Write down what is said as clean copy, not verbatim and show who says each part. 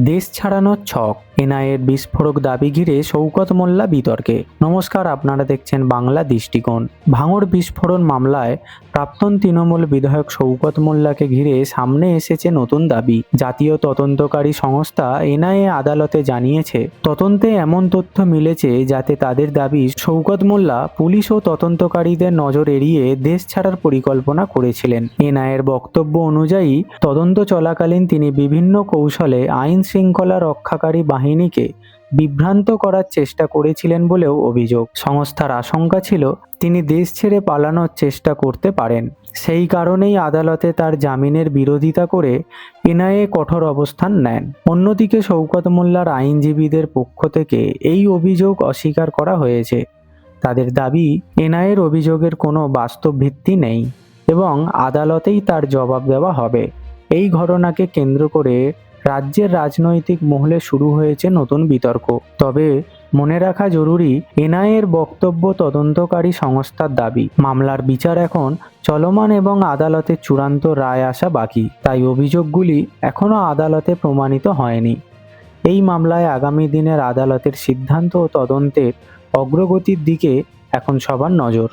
Speaker 1: দেশ ছাড়ানোর ছক, এনআইএর বিস্ফোরক দাবি ঘিরে শওকত মোল্লা বিতর্কে। নমস্কার, আপনারা দেখছেন বাংলা দৃষ্টিকোণ। ভাঙড় বিস্ফোরণ মামলায় প্রাক্তন তৃণমূল বিধায়ক শওকত মোল্লাকে ঘিরে সামনে এসেছে নতুন দাবি। জাতীয় তদন্তকারী সংস্থা এনআইএ আদালতে জানিয়েছে, তদন্তে এমন তথ্য মিলেছে যাতে তাদের দাবি শওকত মোল্লা পুলিশ ও তদন্তকারীদের নজর এড়িয়ে দেশ ছাড়ার পরিকল্পনা করেছিলেন। এনআইএর বক্তব্য অনুযায়ী তদন্ত চলাকালীন তিনি বিভিন্ন কৌশলে আইন শৃঙ্খলা রক্ষাকারী বাহিনীকে বিভ্রান্ত করার চেষ্টা করেছিলেন বলেও অভিযোগ। সংস্থার আশঙ্কা ছিল তিনি দেশ ছেড়ে পালানোর চেষ্টা করতে পারেন। সেই কারণেই আদালতে তার জামিনের বিরোধিতা করে এনআইএ কঠোর অবস্থান নেন। অন্যদিকে শওকত মোল্লার আইনজীবীদের পক্ষ থেকে এই অভিযোগ অস্বীকার করা হয়েছে। তাদের দাবি, এনআইএর অভিযোগের কোনো বাস্তব ভিত্তি নেই এবং আদালতেই তার জবাব দেওয়া হবে। এই ঘটনাকে কেন্দ্র করে রাজ্যের রাজনৈতিক মহলে শুরু হয়েছে নতুন বিতর্ক। তবে মনে রাখা জরুরি, এনআইএর বক্তব্য তদন্তকারী সংস্থার দাবি। মামলার বিচার এখন চলমান এবং আদালতে চূড়ান্ত রায় আসা বাকি, তাই অভিযোগগুলি এখনও আদালতে প্রমাণিত হয়নি। এই মামলায় আগামী দিনের আদালতের সিদ্ধান্ত ও তদন্তের অগ্রগতির দিকে এখন সবার নজর।